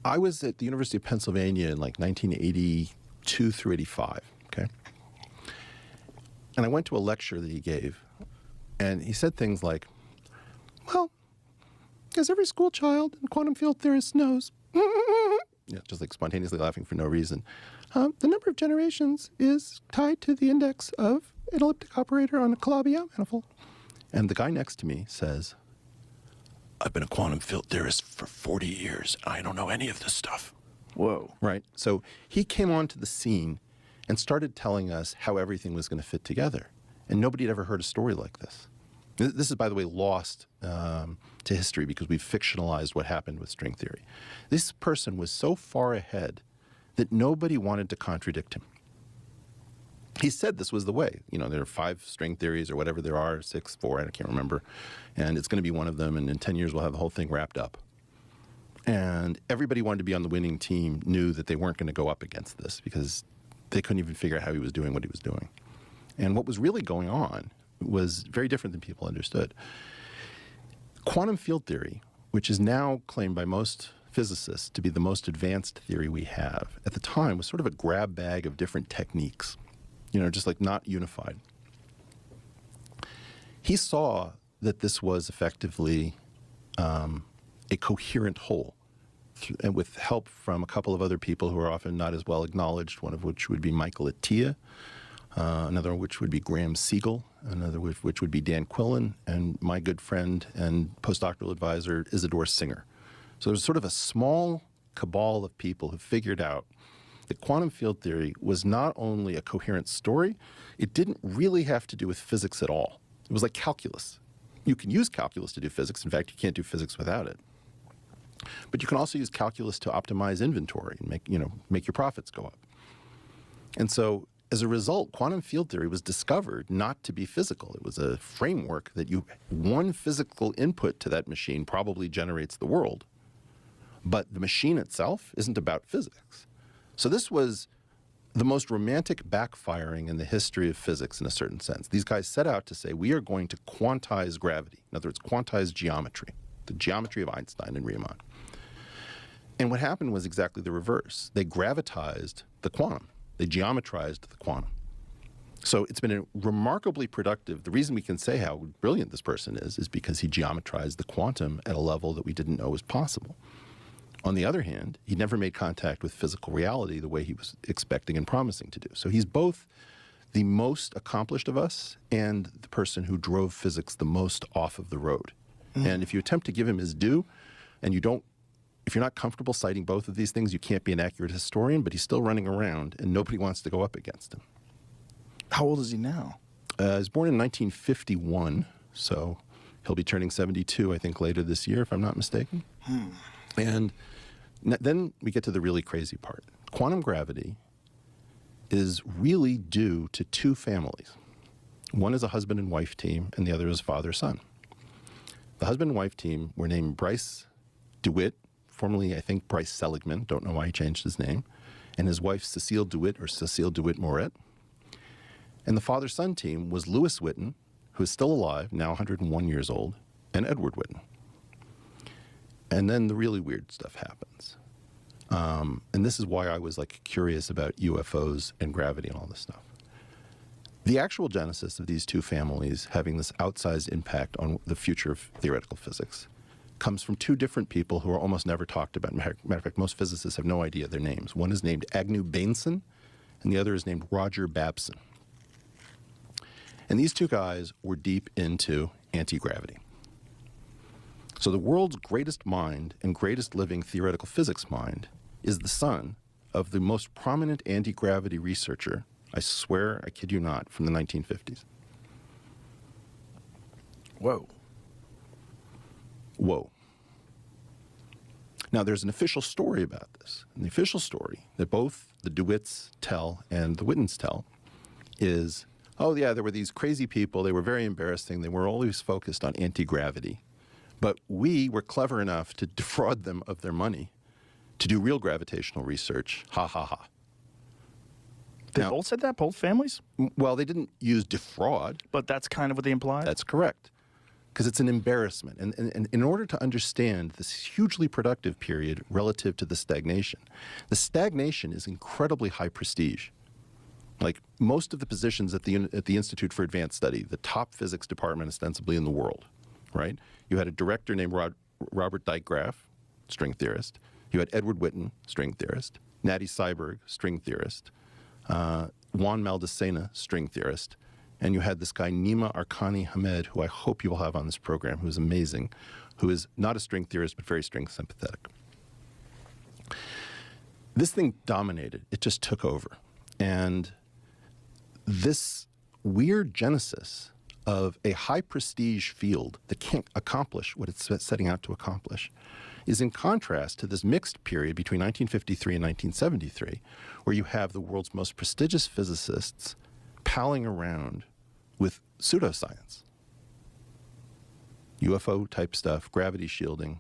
I was at the University of Pennsylvania in like 1982 through 85, okay? And I went to a lecture that he gave, and he said things like, well, as every school child and quantum field theorist knows, yeah, just like spontaneously laughing for no reason, the number of generations is tied to the index of an elliptic operator on a Calabi-Yau manifold. And the guy next to me says, I've been a quantum field theorist for 40 years. I don't know any of this stuff. Whoa. Right? So he came onto the scene and started telling us how everything was going to fit together. And nobody had ever heard a story like this. This is, by the way, lost to history because we've fictionalized what happened with string theory. This person was so far ahead that nobody wanted to contradict him. He said this was the way. You know, there are 5 string theories or whatever there are, 6, 4, I can't remember. And it's going to be one of them, and in 10 years we'll have the whole thing wrapped up. And everybody wanted to be on the winning team, knew that they weren't going to go up against this because they couldn't even figure out how he was doing what he was doing. And what was really going on was very different than people understood. Quantum field theory, which is now claimed by most physicists to be the most advanced theory we have, at the time was sort of a grab bag of different techniques, you know, just like not unified. He saw that this was effectively a coherent whole, and with help from a couple of other people who are often not as well acknowledged, one of which would be Michael Atiyah, another which would be Graham Siegel, another which would be Dan Quillen, and my good friend and postdoctoral advisor, Isidore Singer. So there's sort of a small cabal of people who figured out that quantum field theory was not only a coherent story, it didn't really have to do with physics at all. It was like calculus. You can use calculus to do physics. In fact, you can't do physics without it. But you can also use calculus to optimize inventory and make your profits go up. And so as a result, quantum field theory was discovered not to be physical. It was a framework that one physical input to that machine probably generates the world, but the machine itself isn't about physics. So this was the most romantic backfiring in the history of physics in a certain sense. These guys set out to say, we are going to quantize gravity. In other words, quantize geometry, the geometry of Einstein and Riemann. And what happened was exactly the reverse. They gravitized the quantum. They geometrized the quantum. So it's been a remarkably productive, the reason we can say how brilliant this person is because he geometrized the quantum at a level that we didn't know was possible. On the other hand, he never made contact with physical reality the way he was expecting and promising to do. So he's both the most accomplished of us and the person who drove physics the most off of the road. And if you attempt to give him his due, and if you're not comfortable citing both of these things, you can't be an accurate historian, but he's still running around and nobody wants to go up against him. How old is he now? He was born in 1951, so he'll be turning 72, I think, later this year, if I'm not mistaken. And then we get to the really crazy part. Quantum gravity is really due to 2 families. One is a husband and wife team, and the other is father-son. The husband and wife team were named Bryce DeWitt, formerly, I think, Bryce Seligman, don't know why he changed his name, and his wife Cecile DeWitt, or Cecile DeWitt Moret. And the father-son team was Louis Witten, who is still alive, now 101 years old, and Edward Witten. And then the really weird stuff happens. And this is why I was like curious about UFOs and gravity and all this stuff. The actual genesis of these 2 families having this outsized impact on the future of theoretical physics comes from 2 different people who are almost never talked about. Matter of fact, most physicists have no idea their names. One is named Agnew Bainson, and the other is named Roger Babson. And these 2 guys were deep into anti-gravity. So the world's greatest mind and greatest living theoretical physics mind is the son of the most prominent anti-gravity researcher, I swear, I kid you not, from the 1950s. Whoa. Whoa. Now, there's an official story about this. And the official story that both the DeWitts tell and the Wittens tell is, oh yeah, there were these crazy people, they were very embarrassing, they were always focused on anti-gravity. But we were clever enough to defraud them of their money to do real gravitational research. Ha, ha, ha. They both said that? Both families? Well, they didn't use defraud. But that's kind of what they implied? That's correct. because it's an embarrassment. And in order to understand this hugely productive period relative to the stagnation is incredibly high prestige. Like most of the positions at the Institute for Advanced Study, the top physics department ostensibly in the world, right? You had a director named Robert Dijkgraaf, string theorist. You had Edward Witten, string theorist. Natty Seiberg, string theorist. Juan Maldacena, string theorist. And you had this guy, Nima Arkani Hamed, who I hope you will have on this program, who is amazing, who is not a string theorist, but very string sympathetic. This thing dominated. It just took over. And this weird genesis of a high prestige field that can't accomplish what it's setting out to accomplish is in contrast to this mixed period between 1953 and 1973, where you have the world's most prestigious physicists palling around with pseudoscience. UFO type stuff, gravity shielding,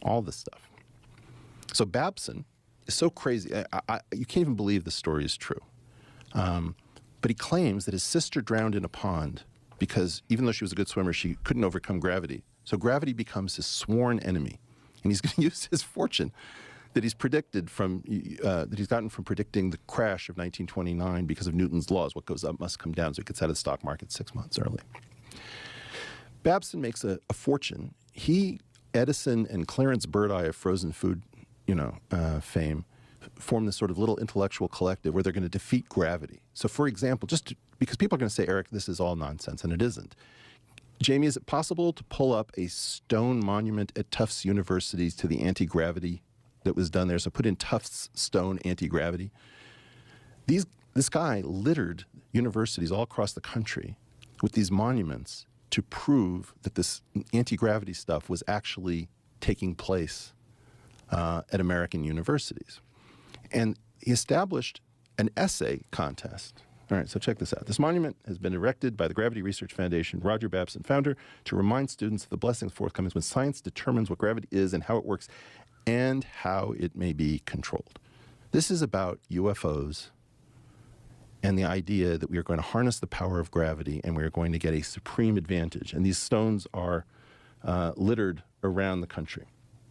all this stuff. So Babson is so crazy. You can't even believe the story is true. But he claims that his sister drowned in a pond because even though she was a good swimmer, she couldn't overcome gravity. So gravity becomes his sworn enemy. And he's going to use his fortune that he's predicted from, that he's gotten from predicting the crash of 1929 because of Newton's laws. What goes up must come down. So he gets out of the stock market 6 months early. Babson makes a fortune. He, Edison, and Clarence Birdeye of frozen food, fame, form this sort of little intellectual collective where they're going to defeat gravity. So, for example, because people are going to say, Eric, this is all nonsense, and it isn't. Jamie, is it possible to pull up a stone monument at Tufts University to the anti-gravity that was done there? So put in Tufts stone anti-gravity. This guy littered universities all across the country with these monuments to prove that this anti-gravity stuff was actually taking place at American universities. And he established an essay contest. All right, so check this out. This monument has been erected by the Gravity Research Foundation, Roger Babson, founder, to remind students of the blessings forthcoming when science determines what gravity is and how it works and how it may be controlled. This is about UFOs and the idea that we are going to harness the power of gravity and we are going to get a supreme advantage. And these stones are littered around the country.